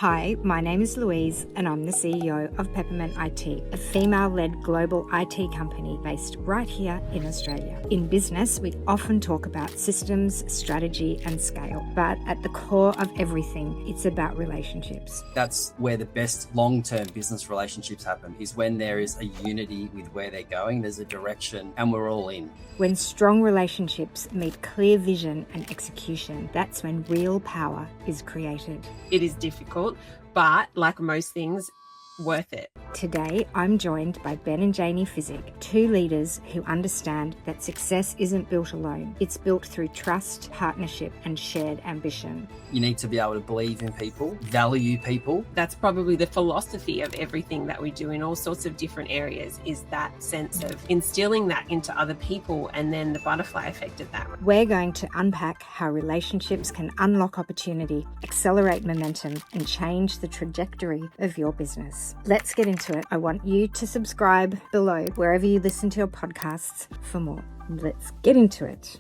Hi, my name is Louise and I'm the CEO of Peppermint IT, a female-led global IT company based right here in Australia. In business, we often talk about systems, strategy and scale, but at the core of everything, it's about relationships. That's where the best long-term business relationships happen, is when there is a unity with where they're going, there's a direction and we're all in. When strong relationships meet clear vision and execution, that's when real power is created. It is difficult, but like most things, worth it. Today, I'm joined by Ben and Jani Physic, two leaders who understand that success isn't built alone. It's built through trust, partnership, and shared ambition. You need to be able to believe in people, value people. That's probably the philosophy of everything that we do in all sorts of different areas, is that sense of instilling that into other people and then the butterfly effect of that. We're going to unpack how relationships can unlock opportunity, accelerate momentum, and change the trajectory of your business. Let's get into it. I want you to subscribe below wherever you listen to your podcasts for more. Let's get into it.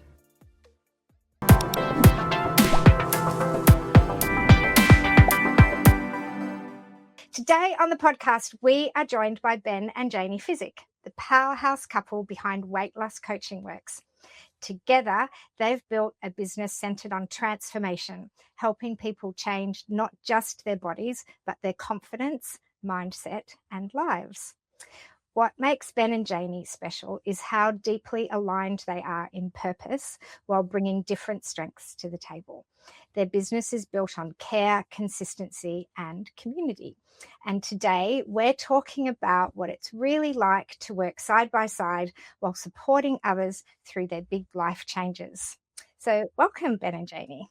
Today on the podcast, we are joined by Ben and Jani Physic, the powerhouse couple behind Weight Loss Coaching Works. Together, they've built a business centered on transformation, helping people change not just their bodies, but their confidence, mindset, and lives. What makes Ben and Jani special is how deeply aligned they are in purpose while bringing different strengths to the table. Their business is built on care, consistency, and community. And today we're talking about what it's really like to work side by side while supporting others through their big life changes. So welcome, Ben and Jani.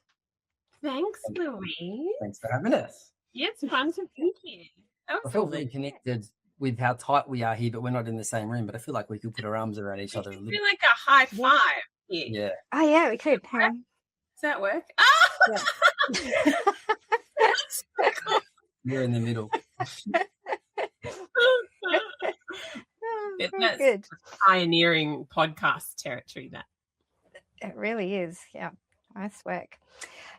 Thanks, Louise. Thanks for having us. Yeah, it's fun to be here. I feel really connected with how tight we are here, but we're not in the same room. But I feel like we could put our arms around each other a little. Feel like a high five here. Yeah. Oh, yeah, we could. Hang on. Does that work? Oh! Yeah. You're in the middle. That's good. Pioneering podcast territory, that. It really is. Yeah. Nice work.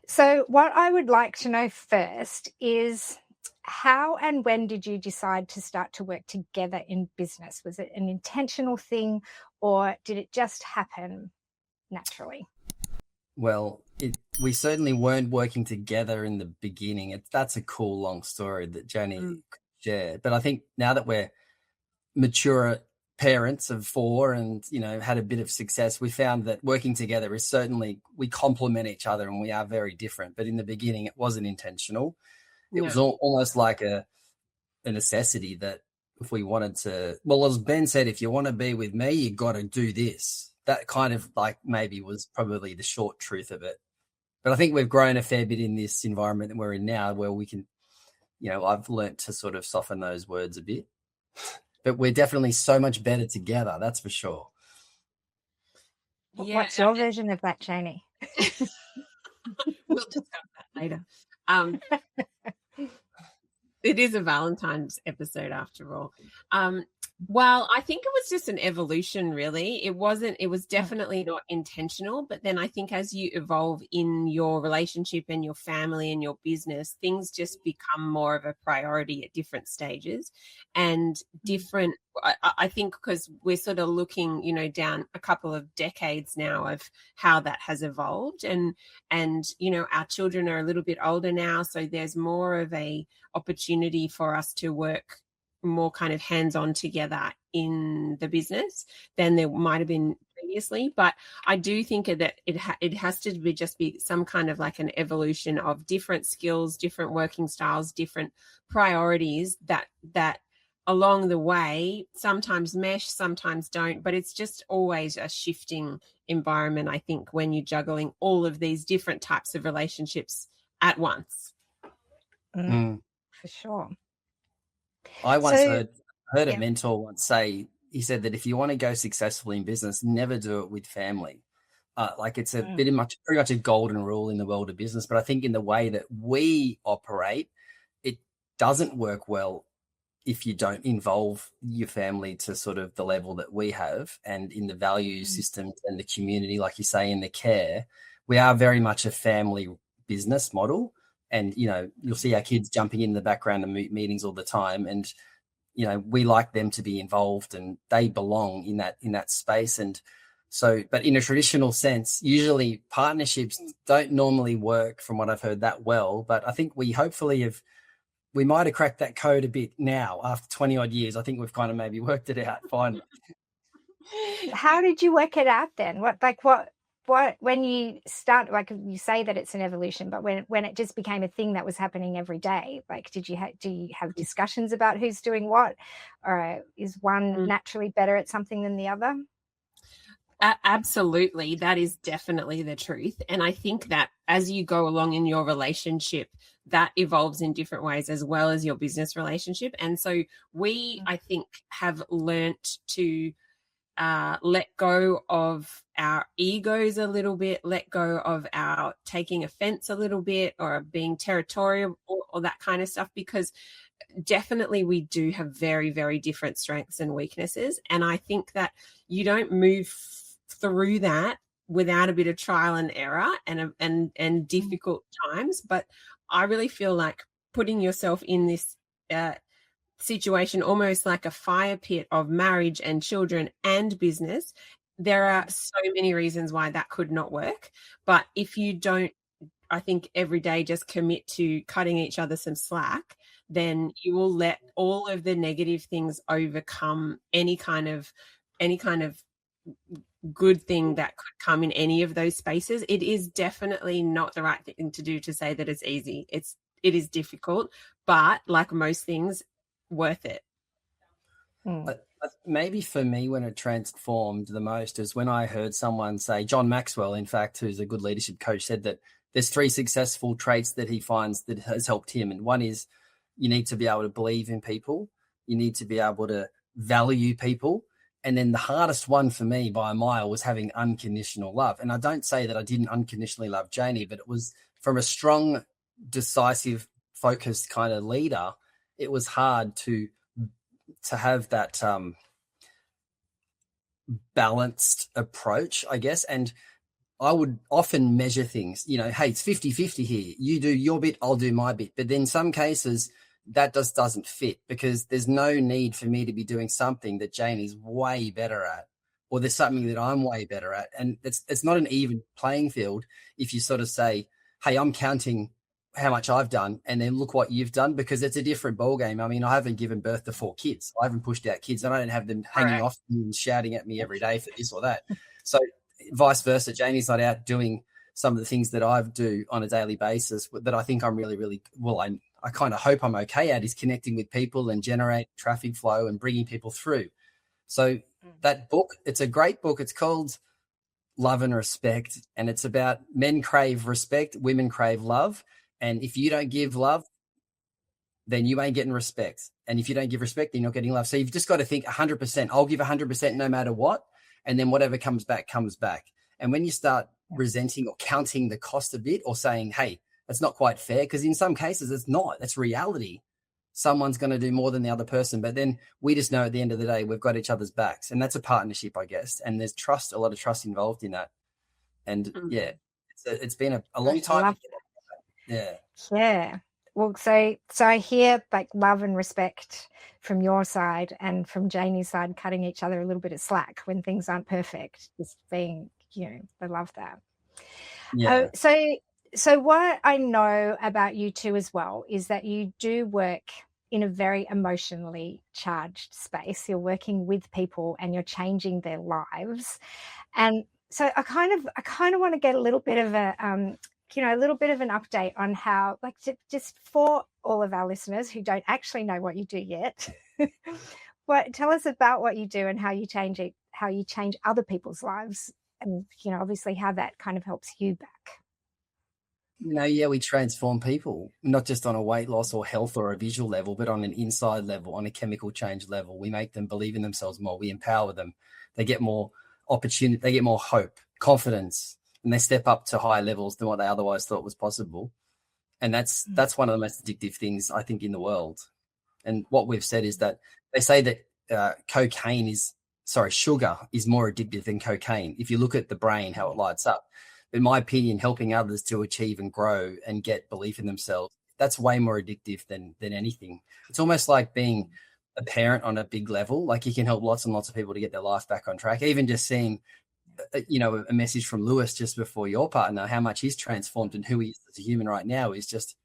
So what I would like to know first is, how and when did you decide to start to work together in business? Was it an intentional thing or did it just happen naturally? Well, we certainly weren't working together in the beginning. That's a cool long story that Jani shared. But I think now that we're mature parents of 4 and, had a bit of success, we found that working together is certainly, we complement each other and we are very different. But in the beginning, it wasn't intentional. It was almost like a necessity that if we wanted to, well, as Ben said, if you want to be with me, you got to do this. That kind of like maybe was probably the short truth of it. But I think we've grown a fair bit in this environment that we're in now where we can, I've learnt to sort of soften those words a bit. But we're definitely so much better together, that's for sure. Yeah. What's your version of that, Jani? We'll discuss that later. It is a Valentine's episode after all. Well, I think it was just an evolution, really. It was definitely not intentional, but then I think as you evolve in your relationship and your family and your business, things just become more of a priority at different stages and different. I think because we're sort of looking, down a couple of decades now of how that has evolved and, our children are a little bit older now. So there's more of a opportunity for us to work more kind of hands-on together in the business than there might have been previously. But I do think that it has to be some kind of like an evolution of different skills, different working styles, different priorities that along the way sometimes mesh, sometimes don't, but it's just always a shifting environment, I think, when you're juggling all of these different types of relationships at once. For sure. I once heard a mentor once say, he said that if you want to go successfully in business, never do it with family. Like it's pretty much a golden rule in the world of business. But I think in the way that we operate, it doesn't work well if you don't involve your family to sort of the level that we have, and in the value system and the community, like you say, in the care. We are very much a family business model. And, you'll see our kids jumping in the background of meetings all the time. And, we like them to be involved and they belong in that space. And so, but in a traditional sense, usually partnerships don't normally work from what I've heard that well. But I think we might have cracked that code a bit now after 20 odd years. I think we've kind of maybe worked it out finally. How did you work it out then? What when you start, like you say that it's an evolution, but when it just became a thing that was happening every day, like do you have discussions about who's doing what, or is one naturally better at something than the other? Absolutely. That is definitely the truth. And I think that as you go along in your relationship, that evolves in different ways as well as your business relationship. And so I think, have learnt to let go of our egos a little bit, let go of our taking offense a little bit, or being territorial, or that kind of stuff, because definitely we do have very, very different strengths and weaknesses. And I think that you don't move through that without a bit of trial and error and difficult times. But I really feel like putting yourself in this situation, almost like a fire pit of marriage and children and business, there are so many reasons why that could not work. But if you don't, I think, every day just commit to cutting each other some slack, then you will let all of the negative things overcome any kind of good thing that could come in any of those spaces. It is definitely not the right thing to do to say that it's easy. It is difficult, but like most things, worth it. But maybe for me, when it transformed the most is when I heard someone say, John Maxwell, in fact, who's a good leadership coach, said that there's 3 successful traits that he finds that has helped him. And one is you need to be able to believe in people. You need to be able to value people. And then the hardest one for me by a mile was having unconditional love. And I don't say that I didn't unconditionally love Jani, but it was from a strong, decisive, focused kind of leader. It was hard to have that balanced approach, I guess. And I would often measure things, hey, it's 50-50 here. You do your bit, I'll do my bit. But then some cases that just doesn't fit, because there's no need for me to be doing something that Jani's way better at, or there's something that I'm way better at. And it's not an even playing field if you sort of say, hey, I'm counting how much I've done and then look what you've done, because it's a different ballgame. I mean, I haven't given birth to 4 kids. I haven't pushed out kids, and I don't have them hanging off me and shouting at me every day for this or that. So vice versa, Jani's not out doing some of the things that I do on a daily basis that I think I'm really, really, well, I kind of hope I'm okay at, is connecting with people and generate traffic flow and bringing people through. So that book, it's a great book. It's called Love and Respect, and it's about men crave respect, women crave love. And if you don't give love, then you ain't getting respect. And if you don't give respect, then you're not getting love. So you've just got to think 100%. I'll give 100% no matter what. And then whatever comes back, comes back. And when you start resenting or counting the cost a bit, or saying, hey, that's not quite fair, because in some cases it's not. That's reality. Someone's going to do more than the other person. But then we just know at the end of the day, we've got each other's backs. And that's a partnership, I guess. And there's trust, a lot of trust involved in that. And it's been a long time. Yeah. Well, so I hear like love and respect from your side, and from Jani's side, cutting each other a little bit of slack when things aren't perfect. Just being, I love that. Yeah. So what I know about you two as well is that you do work in a very emotionally charged space. You're working with people and you're changing their lives. And so I kind of want to get a little bit of a little bit of an update on how, like, just for all of our listeners who don't actually know what you do yet, tell us about what you do and how you change it, how you change other people's lives, and obviously how that kind of helps you back. We transform people, not just on a weight loss or health or a visual level, but on an inside level, on a chemical change level. We make them believe in themselves more. We empower them. They get more opportunity. They get more hope, confidence, and they step up to higher levels than what they otherwise thought was possible. And that's one of the most addictive things, I think, in the world. And what we've said is that they say that sugar is more addictive than cocaine. If you look at the brain, how it lights up. in my opinion, helping others to achieve and grow and get belief in themselves, that's way more addictive than anything. It's almost like being a parent on a big level. Like you can help lots and lots of people to get their life back on track. Even just seeing, a message from Lewis just before your partner, how much he's transformed and who he is as a human right now is just,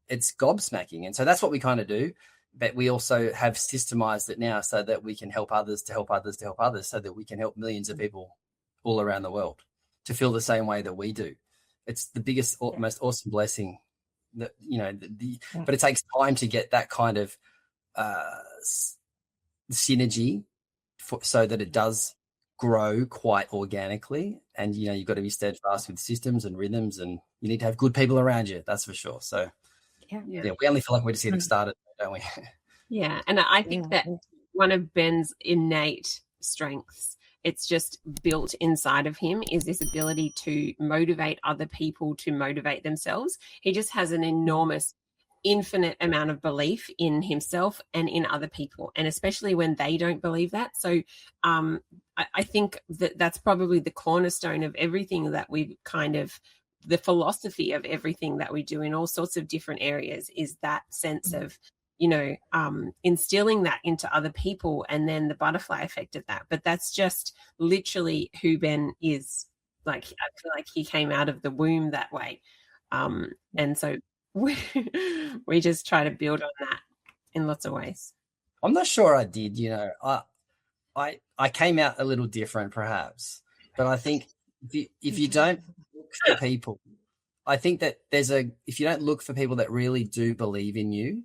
it's gobsmacking. And so that's what we kind of do. But we also have systemized it now so that we can help others to help others to help others, so that we can help millions of people all around the world to feel the same way that we do. It's the biggest, most awesome blessing that, but it takes time to get that kind of synergy so that it does grow quite organically. And, you've got to be steadfast with systems and rhythms, and you need to have good people around you. That's for sure. So yeah, we only feel like we're just getting started, don't we? Yeah. And I think that one of Ben's innate strengths, it's just built inside of him, is this ability to motivate other people to motivate themselves. He just has an enormous, infinite amount of belief in himself and in other people, and especially when they don't believe that. So I think that's probably the cornerstone of everything that we've kind of, the philosophy of everything that we do in all sorts of different areas, is that sense of, instilling that into other people, and then the butterfly effect of that. But that's just literally who Ben is. Like, I feel like he came out of the womb that way. And so we just try to build on that in lots of ways. I'm not sure I did, I came out a little different perhaps, but I think if you don't look for people, I think that if you don't look for people that really do believe in you,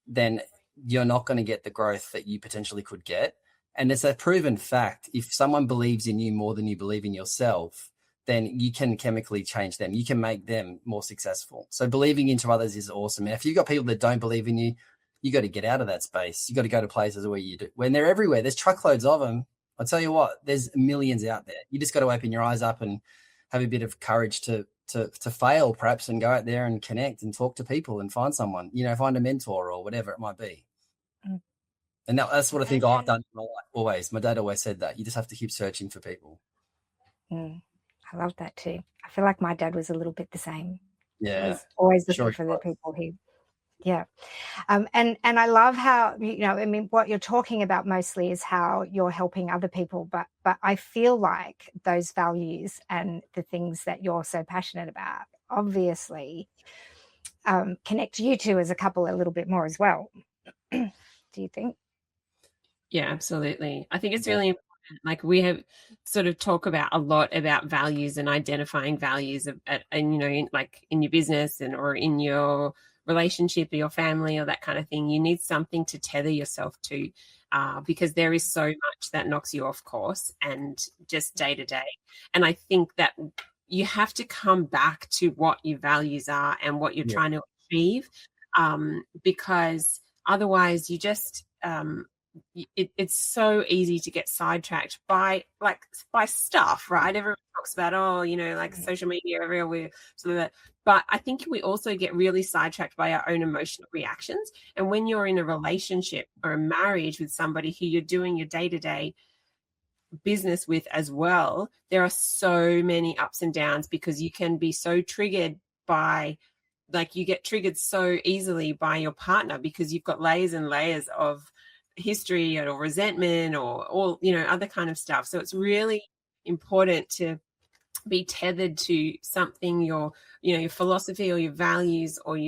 then you're not going to get the growth that you potentially could get. And it's a proven fact. If someone believes in you more than you believe in yourself, then you can chemically change them. You can make them more successful. So believing into others is awesome. And if you've got people that don't believe in you, you got to get out of that space. You got to go to places where you do, when they're everywhere. There's truckloads of them. I'll tell you what, there's millions out there. You just got to open your eyes up and have a bit of courage to fail perhaps, and go out there and connect and talk to people and find someone, find a mentor or whatever it might be. And that's what I think I've done always. My dad always said that. You just have to keep searching for people. I love that too. I feel like my dad was a little bit the same. Yeah. He was always looking for the people and I love how, what you're talking about mostly is how you're helping other people, but I feel like those values and the things that you're so passionate about obviously connect you two as a couple a little bit more as well. Do you think? Yeah, absolutely. I think it's really important. Like, we have sort of talk about a lot about values and identifying values like in your business or in your relationship or your family or that kind of thing. You need something to tether yourself to, because there is so much that knocks you off course and just day to day. And I think that you have to come back to what your values are and what you're trying to achieve, because otherwise you just it's so easy to get sidetracked by stuff, right? Everyone talks about, social media everywhere, sort of that. But I think we also get really sidetracked by our own emotional reactions. And when you're in a relationship or a marriage with somebody who you're doing your day-to-day business with as well, there are so many ups and downs, because you can be so triggered by, you get triggered so easily by your partner, because you've got layers and layers of history or resentment or all other kind of stuff. So it's really important to be tethered to something, your philosophy or your values or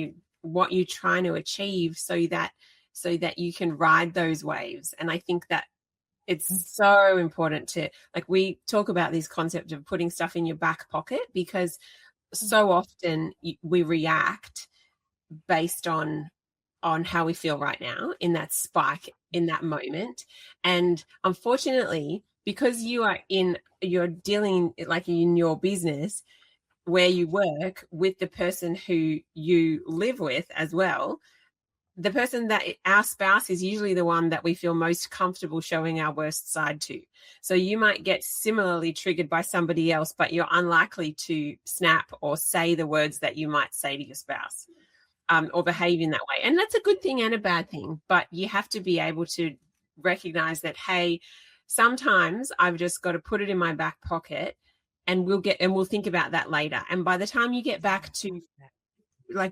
what you're trying to achieve, so that you can ride those waves. And I think that it's so important to, we talk about this concept of putting stuff in your back pocket, because so often we react based on how we feel right now in that spike, in that moment. And unfortunately, because you're dealing in your business where you work with the person who you live with as well, the person that our spouse is usually the one that we feel most comfortable showing our worst side to. So you might get similarly triggered by somebody else, but you're unlikely to snap or say the words that you might say to your spouse. Or behave in that way. And that's a good thing and a bad thing, but you have to be able to recognize that, hey, sometimes I've just got to put it in my back pocket and we'll think about that later. And by the time you get back to it,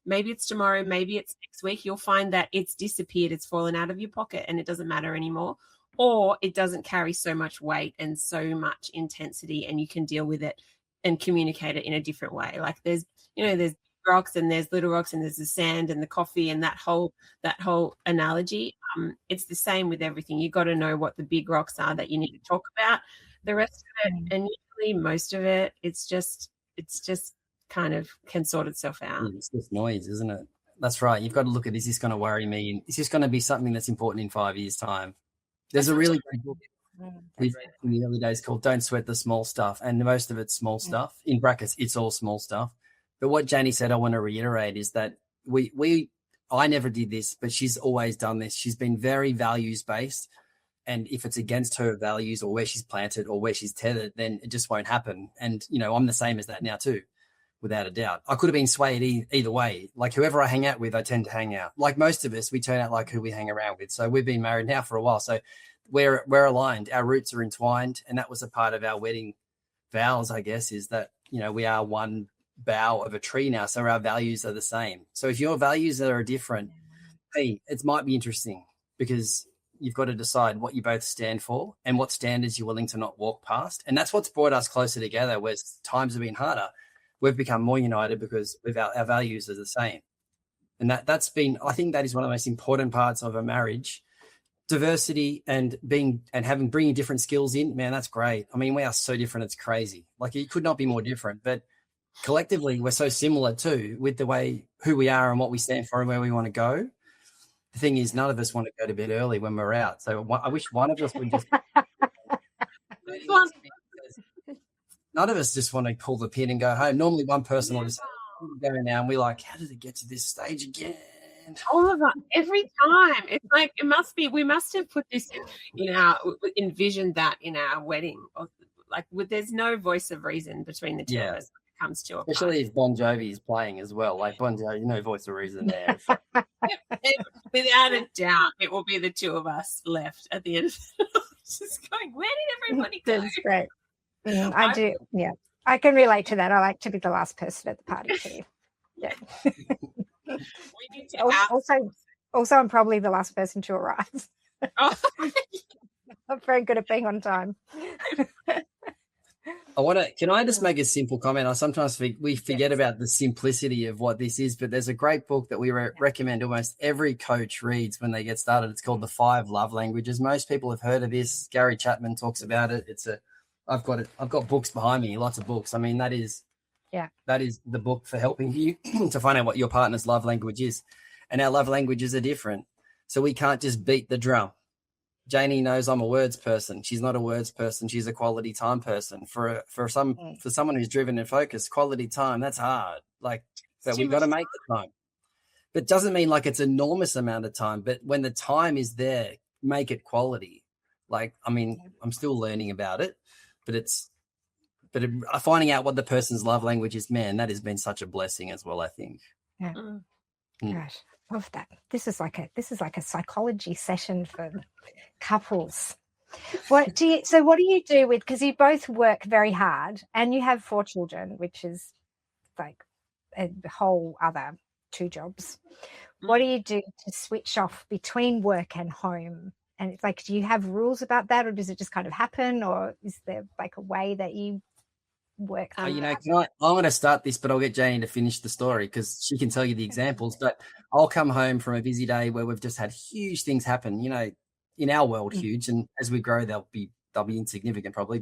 maybe it's tomorrow, maybe it's next week, you'll find that it's disappeared, it's fallen out of your pocket, and it doesn't matter anymore, or it doesn't carry so much weight and so much intensity, and you can deal with it and communicate it in a different way. Like there's rocks and there's little rocks and there's the sand and the coffee and that whole analogy. It's the same with everything. You've got to know what the big rocks are that you need to talk about. The rest of it, and usually most of it, it's just kind of can sort itself out. It's just noise, isn't it? That's right. You've got to look at, is this going to worry me? Is this going to be something that's important in 5 years' time? There's a really great book in the early days called Don't Sweat the Small Stuff, and most of it's small stuff. In brackets, it's all small stuff. But what Jani said, I want to reiterate, is that I never did this, but she's always done this. She's been very values-based, and if it's against her values or where she's planted or where she's tethered, then it just won't happen. And, I'm the same as that now too, without a doubt. I could have been swayed either way. Like whoever I hang out with, I tend to hang out. Like most of us, we turn out like who we hang around with. So we've been married now for a while. So we're aligned. Our roots are entwined. And that was a part of our wedding vows, I guess, is that, we are one bough of a tree now. So our values are the same. So if your values are different, hey, it might be interesting, because you've got to decide what you both stand for and what standards you're willing to not walk past. And that's what's brought us closer together, where times have been harder. We've become more united because our values are the same. And that's been, I think that is one of the most important parts of a marriage. Diversity and bringing different skills in, man, that's great. I mean, we are so different, it's crazy. Like, it could not be more different, but collectively we're so similar too, with the way who we are and what we stand for and where we want to go. The thing is, none of us want to go to bed early when we're out. So I wish one of us would just none of us just want to pull the pin and go home. Normally one person will just say, go now, and we're like, how did it get to this stage again? All of us, every time. It's like, we must have put this envisioned that in our wedding. Like, there's no voice of reason between the two of us when it comes to a especially party. if Bon Jovi is playing as well. Like Bon Jovi, no voice of reason there. Without a doubt, it will be the two of us left at the end of the night, just going, where did everybody go? That's great. I do. Yeah, I can relate to that. I like to be the last person at the party too. Yeah. We need to also, I'm probably the last person to arrive. Oh. I'm very good at being on time. Can I just make a simple comment? I sometimes we forget about the simplicity of what this is, but there's a great book that we recommend almost every coach reads when they get started. It's called The 5 Love Languages. Most people have heard of this. Gary Chapman talks about it. I've got books behind me, lots of books. I mean, that is the book for helping you to find out what your partner's love language is. And our love languages are different. So we can't just beat the drum. Jani knows I'm a words person. She's not a words person. She's a quality time person. For someone who's driven and focused, quality time, that's hard. Like, so we've got to make the time. But it doesn't mean like it's an enormous amount of time. But when the time is there, make it quality. Like, I mean, I'm still learning about it, but finding out what the person's love language is, man, that has been such a blessing as well, I think. Yeah. Gosh, love that. This is like a psychology session for couples. What do you do with, because you both work very hard and you have 4 children, which is like a whole other 2 jobs. What do you do to switch off between work and home? And it's like, do you have rules about that, or does it just kind of happen, or is there like a way that you work? I'm going to start this, but I'll get Jani to finish the story because she can tell you the examples. But I'll come home from a busy day where we've just had huge things happen, in our world, huge. And as we grow, they'll be insignificant probably.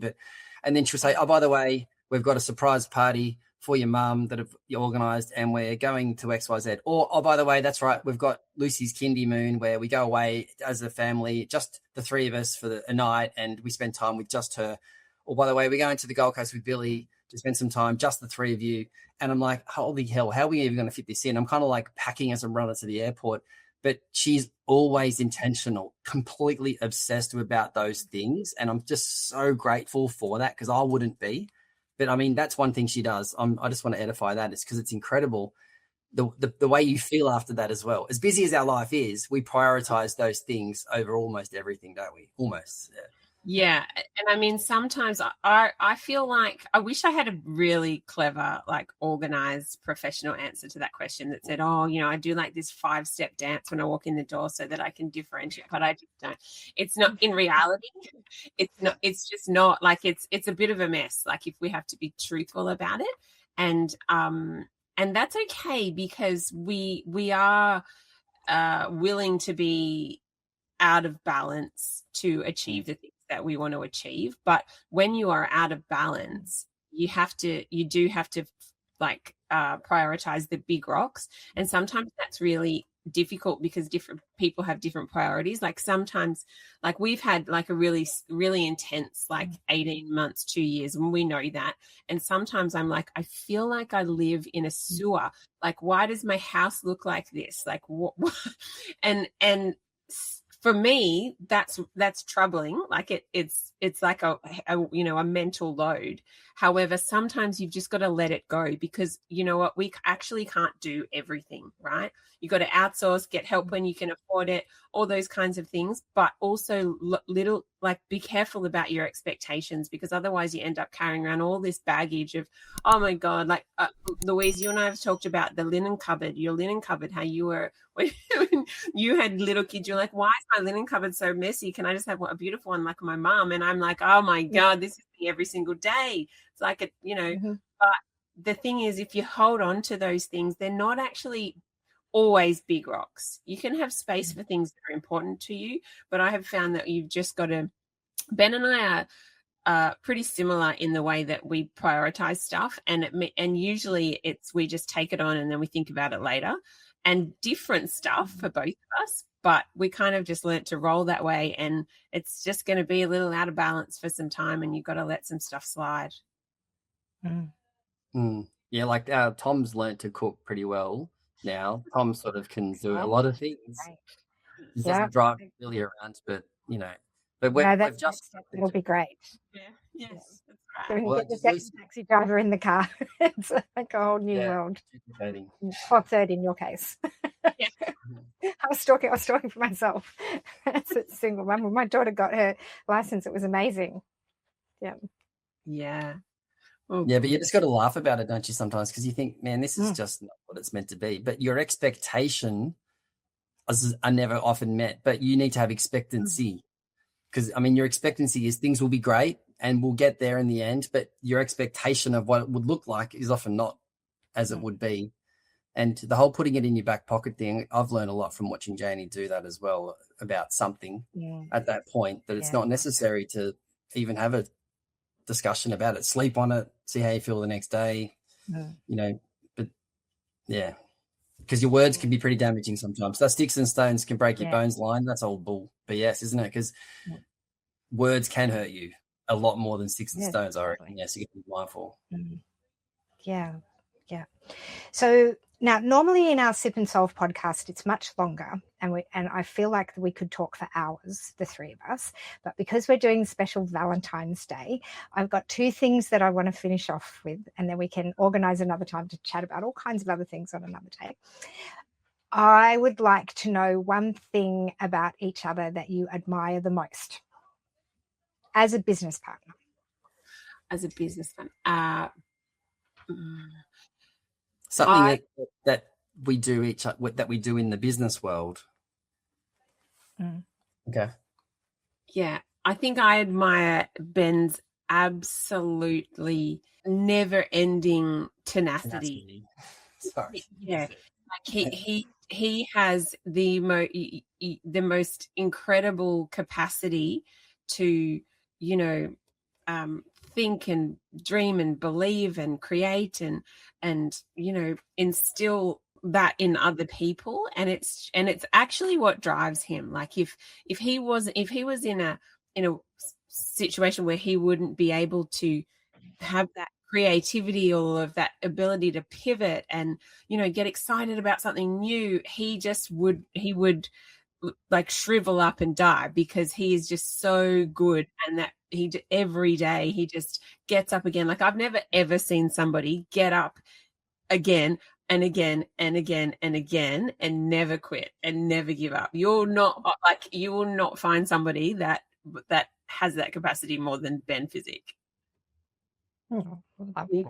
And then she'll say, oh, by the way, we've got a surprise party for your mum that have organised and we're going to XYZ. Or, oh, by the way, that's right, we've got Lucy's kindy moon where we go away as a family, just the 3 of us for a night, and we spend time with just her. Or, by the way, we're going to the Gold Coast with Billy to spend some time, just the 3 of you. And I'm like, holy hell, how are we even going to fit this in? I'm kind of like packing as I'm running to the airport. But she's always intentional, completely obsessed about those things. And I'm just so grateful for that, because I wouldn't be. But I mean, that's one thing she does. I just want to edify that. It's because it's incredible the way you feel after that as well. As busy as our life is, we prioritize those things over almost everything, don't we? Almost. Yeah. And I mean, sometimes I feel like I wish I had a really clever, like organized professional answer to that question that said, oh, you know, I do like this 5-step dance when I walk in the door so that I can differentiate, but I just don't. It's not in reality. It's just not like it's a bit of a mess. Like if we have to be truthful about it. And that's okay because we are willing to be out of balance to achieve the things that we want to achieve. But when you are out of balance, you do have to like prioritize the big rocks. And sometimes that's really difficult because different people have different priorities. Like sometimes, like we've had like a really, really intense, like 18 months, 2 years, and we know that. And sometimes I'm like, I feel like I live in a sewer. Like, why does my house look like this? Like, what? and for me, that's troubling. Like it's like a you know, a mental load. However, sometimes you've just got to let it go because you know what, we actually can't do everything, right? You got to outsource, get help when you can afford it, all those kinds of things. But also little, like, be careful about your expectations because otherwise you end up carrying around all this baggage of, oh my God, like Louise, you and I have talked about the linen cupboard, your linen cupboard, how you were when you had little kids, you're like, why is my linen cupboard so messy? Can I just have a beautiful one like my mom? And I'm like, oh my God, this is me every single day. It's like, it, you know, but the thing is, if you hold on to those things, they're not actually always big rocks. You can have space for things that are important to you, but I have found that you've just got to, Ben and I are pretty similar in the way that we prioritize stuff. And usually we just take it on and then we think about it later. And different stuff for both of us, but we kind of just learnt to roll that way, and it's just going to be a little out of balance for some time, and you've got to let some stuff slide. Yeah, like Tom's learnt to cook pretty well now. Tom sort of can do a lot of things. He doesn't drive really around, but you know, but we've just it'll be great. Yeah, yes, that's right. When you get the second taxi driver in the car, it's like a whole new world. Or third in your case. Yeah. I was talking for myself as a single mum. When my daughter got her license, it was amazing. Yeah. Oh, yeah, but you just got to laugh about it, don't you, sometimes? Because you think, man, this is just not what it's meant to be. But your expectation are never often met, but you need to have expectancy. Because, I mean, your expectancy is things will be great and we'll get there in the end, but your expectation of what it would look like is often not as it would be. And the whole putting it in your back pocket thing, I've learned a lot from watching Jani do that as well about something at that point, that it's not necessary to even have a discussion about it. Sleep on it, see how you feel the next day, you know, but yeah, because your words can be pretty damaging sometimes. That sticks and stones can break your bones line. That's old bull BS, isn't it? Because words can hurt you a lot more than sticks and stones, I reckon. Yes, you can be mindful. Yeah. So now, normally in our Sip and Solve podcast, it's much longer, and I feel like we could talk for hours, the three of us. But because we're doing special Valentine's Day, I've got 2 things that I want to finish off with, and then we can organise another time to chat about all kinds of other things on another day. I would like to know one thing about each other that you admire the most as a business partner. As a businessman, something that we do that we do in the business world. Okay. Yeah, I think I admire Ben's absolutely never-ending tenacity. Sorry. Yeah, like he has the most incredible capacity to, you know, think and dream and believe and create and you know, instill that in other people, and it's actually what drives him. Like if he was in a situation where he wouldn't be able to have that creativity or of that ability to pivot and, you know, get excited about something new, he would like shrivel up and die, because he is just so good, and that every day he just gets up again. Like I've never ever seen somebody get up again and again and again and again and never quit and never give up. You will not find somebody that has that capacity more than Ben Physic. Oh, love it.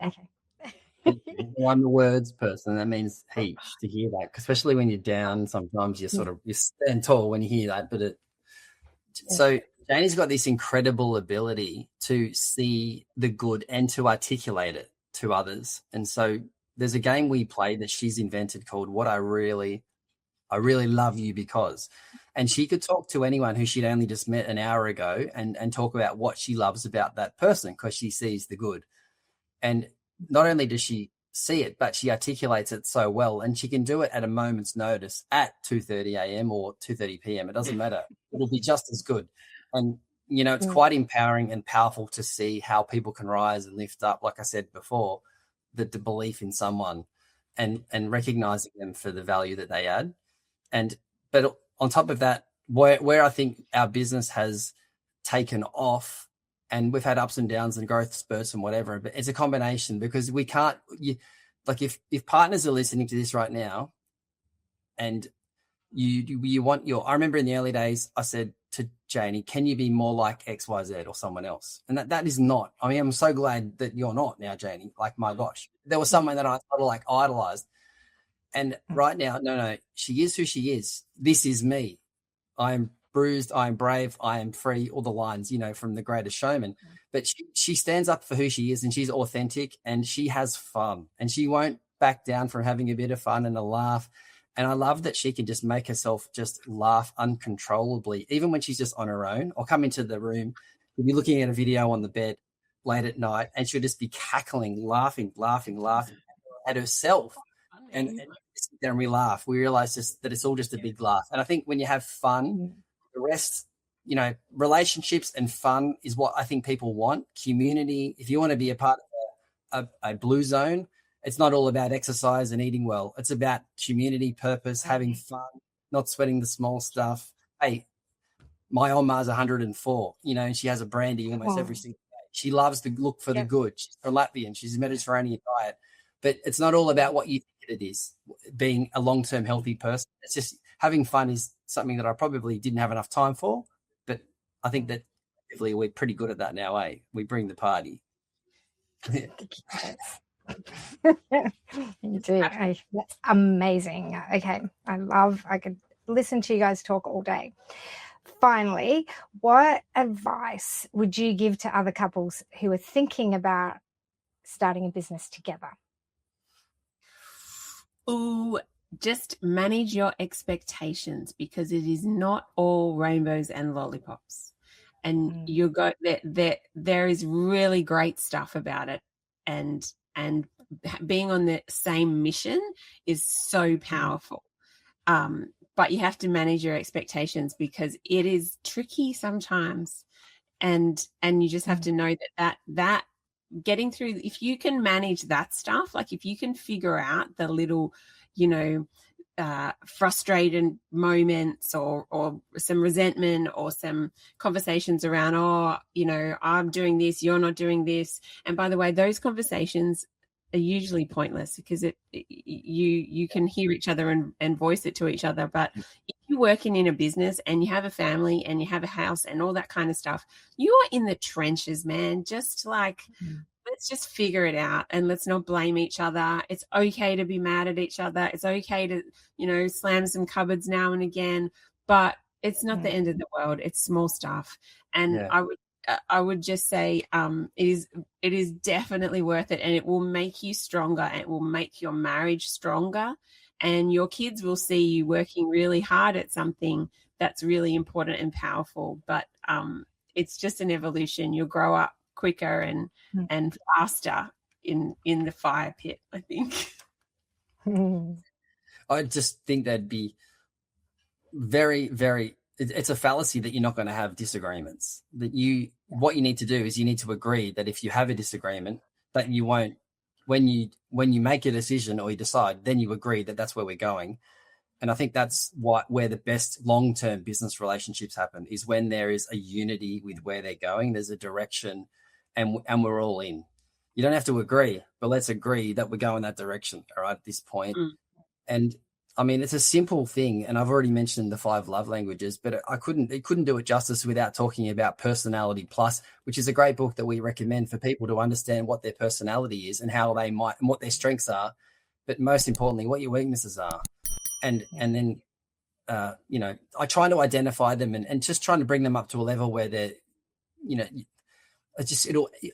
Okay. Well, I'm the words person. That means heaps to hear that, especially when you're down. Sometimes you stand tall when you hear that. But so Janie's got this incredible ability to see the good and to articulate it to others. And so there's a game we play that she's invented called "What I Really Love You Because," and she could talk to anyone who she'd only just met an hour ago and talk about what she loves about that person because she sees the good. And not only does she see it, but she articulates it so well, and she can do it at a moment's notice at 2:30 a.m. or 2:30 p.m. It doesn't matter. It'll be just as good. And, it's quite empowering and powerful to see how people can rise and lift up, like I said before, the belief in someone and recognizing them for the value that they add. But on top of that, where I think our business has taken off, and we've had ups and downs and growth spurts and whatever, but it's a combination because we can't, if partners are listening to this right now and you want I remember in the early days, I said to Janie, can you be more like XYZ or someone else? And that is not, I mean, I'm so glad that you're not now, Janie. Like, my gosh, there was someone that I sort of like idolized. And right now, no, she is who she is. This is me. I'm bruised, I am brave, I am free, all the lines, from The Greatest Showman. But she stands up for who she is, and she's authentic, and she has fun, and she won't back down from having a bit of fun and a laugh. And I love that she can just make herself just laugh uncontrollably, even when she's just on her own, or come into the room. We'll be looking at a video on the bed late at night, and she'll just be cackling, laughing at herself. And sit there and we laugh. We realize just that it's all just a big laugh. And I think when you have fun, the rest, relationships and fun is what I think people want. Community. If you want to be a part of a blue zone, it's not all about exercise and eating well. It's about community, purpose, having fun, not sweating the small stuff. Hey, my Oma's 104, and she has a brandy almost every single day. She loves to look for the good. She's from Latvian. She's a Mediterranean diet. But it's not all about what you think it is, being a long-term healthy person. It's just having fun is something that I probably didn't have enough time for. But I think that we're pretty good at that now, eh? We bring the party. You do. That's amazing. Okay. I could listen to you guys talk all day. Finally, what advice would you give to other couples who are thinking about starting a business together? Oh, just manage your expectations, because it is not all rainbows and lollipops. And there is really great stuff about it, and being on the same mission is so powerful. But you have to manage your expectations, because it is tricky sometimes, and you just have to know that getting through, if you can manage that stuff, like if you can figure out the little, frustrated moments or some resentment or some conversations around, I'm doing this, you're not doing this. And by the way, those conversations are usually pointless, because you can hear each other and voice it to each other. But if you're working in a business and you have a family and you have a house and all that kind of stuff, you are in the trenches, man. Just like, let's just figure it out, and let's not blame each other. It's okay to be mad at each other. It's okay to, slam some cupboards now and again, but it's not the end of the world. It's small stuff. And I would just say it is definitely worth it, and it will make you stronger, and it will make your marriage stronger, and your kids will see you working really hard at something that's really important and powerful. But it's just an evolution. You'll grow up quicker and faster in the fire pit, I think. I just think that'd be very, very, it's a fallacy that you're not going to have disagreements. What you need to do is you need to agree that if you have a disagreement, that you won't, when you make a decision or you decide, then you agree that that's where we're going. And I think that's where the best long-term business relationships happen, is when there is a unity with where they're going. There's a direction, and we're all in. You don't have to agree, but let's agree that we're going that direction, all right, at this point. And I mean, it's a simple thing, and I've already mentioned the 5 love languages, but it couldn't do it justice without talking about Personality Plus, which is a great book that we recommend for people to understand what their personality is and how they might, and what their strengths are, but most importantly, what your weaknesses are. And then, I try to identify them and just trying to bring them up to a level where they're,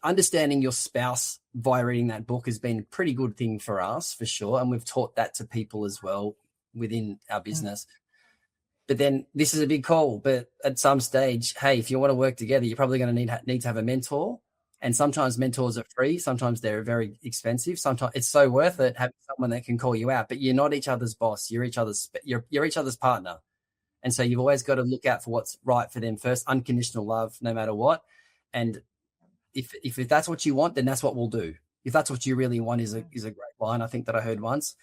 understanding your spouse via reading that book has been a pretty good thing for us, for sure. And we've taught that to people as well within our business. But then this is a big call. But at some stage, hey, if you want to work together, you're probably going to need to have a mentor. And sometimes mentors are free. Sometimes they're very expensive. Sometimes it's so worth it having someone that can call you out. But you're not each other's boss. You're each other's partner. And so you've always got to look out for what's right for them first. Unconditional love, no matter what. And if that's what you want, then that's what we'll do. If that's what you really want, is a great line, I think, that I heard once.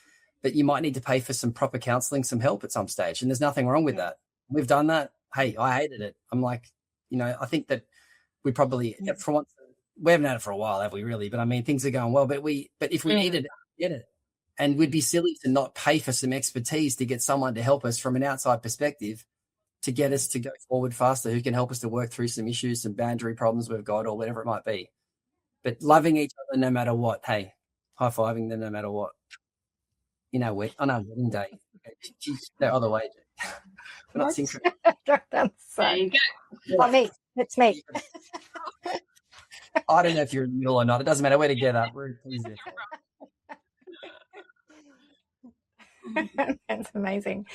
But you might need to pay for some proper counselling, some help at some stage. And there's nothing wrong with that. We've done that. Hey, I hated it. I'm like, I think that we probably, for once, we haven't had it for a while, have we really? But I mean, things are going well. But if we needed it, get it. And we'd be silly to not pay for some expertise to get someone to help us from an outside perspective to get us to go forward faster, who can help us to work through some issues, some boundary problems we've got, or whatever it might be. But loving each other no matter what. Hey, high-fiving them no matter what. On our wedding day. No other way. We're not synchronized. There you go. Oh, me. It's me. I don't know if you're in the middle or not. It doesn't matter. We're together. We're easy. That's amazing.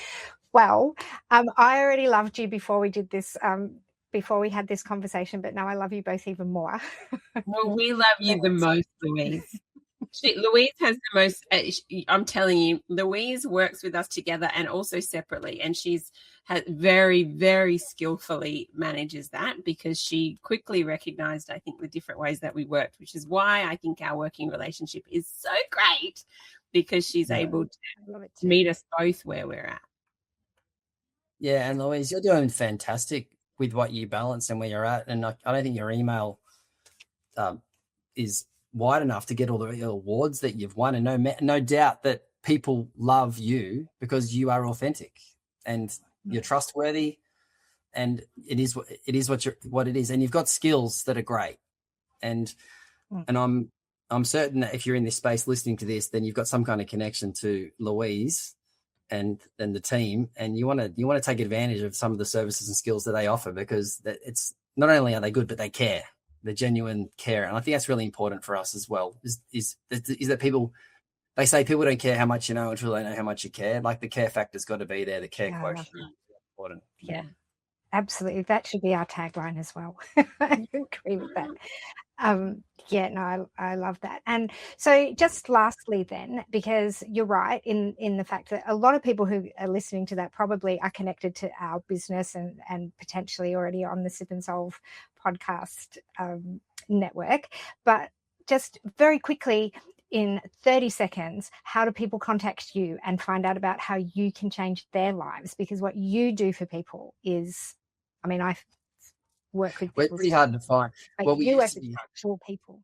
Well, I already loved you before we did this, before we had this conversation, but now I love you both even more. Well, we love you the most, Louise. Louise has the most, I'm telling you, Louise works with us together and also separately. And she's very, very skillfully manages that, because she quickly recognized, I think, the different ways that we worked, which is why I think our working relationship is so great, because she's able to meet us both where we're at. Yeah, and Louise, you're doing fantastic with what you balance and where you're at. And I don't think your email is wide enough to get all the awards that you've won. And no doubt that people love you because you are authentic and you're trustworthy, and it is what it is. And you've got skills that are great. And I'm certain that if you're in this space listening to this, then you've got some kind of connection to Louise and the team, and you want to take advantage of some of the services and skills that they offer, because it's not only are they good, but they care. The genuine care. And I think that's really important for us as well, is that people, they say people don't care how much you know until they know how much you care. Like, the care factor's got to be there. The care quotient is important. Yeah, absolutely. That should be our tagline as well. I agree with that. I love that. And so just lastly then, because you're right in the fact that a lot of people who are listening to that probably are connected to our business and potentially already on the Sip and Solve podcast network. But just very quickly, in 30 seconds, how do people contact you and find out about how you can change their lives? Because what you do for people is, I mean, I work with people. We're pretty hard to find. Well, you work with actual people.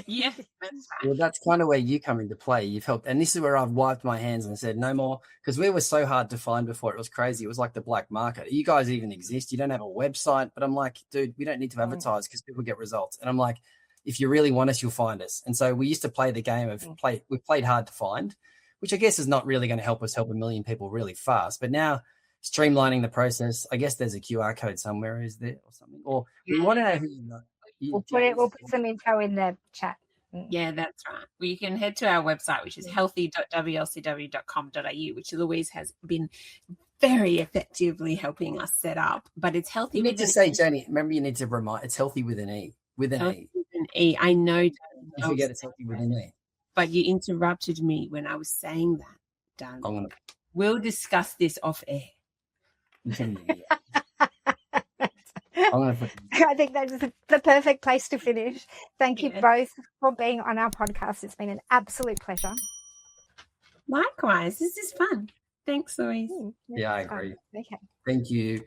Yeah, that's right. Well, that's kind of where you come into play. You've helped. And this is where I've wiped my hands and said, no more, because we were so hard to find before. It was crazy. It was like the black market. You guys even exist. You don't have a website. But I'm like, dude, we don't need to advertise because people get results. And I'm like, if you really want us, you'll find us. And so we used to play the game of we played hard to find, which I guess is not really going to help us help a million people really fast. But now, streamlining the process, I guess there's a QR code somewhere, is there, or something? Or we want to know who you know. We'll put some info in the chat. Yeah, that's right. Well, you can head to our website, which is healthy.wlcw.com.au, which Louise has been very effectively helping us set up. But it's healthy. You need to say, Jani, remember, you need to remind, it's healthy with an E. With an E. With an E. I know. You forget it's healthy with an E. But you interrupted me when I was saying that, darling. We'll discuss this off air. I think that is the perfect place to finish. Thank you both for being on our podcast. It's been an absolute pleasure. Likewise. This is fun. Thanks, Louise. Yeah, I agree. Okay. Thank you.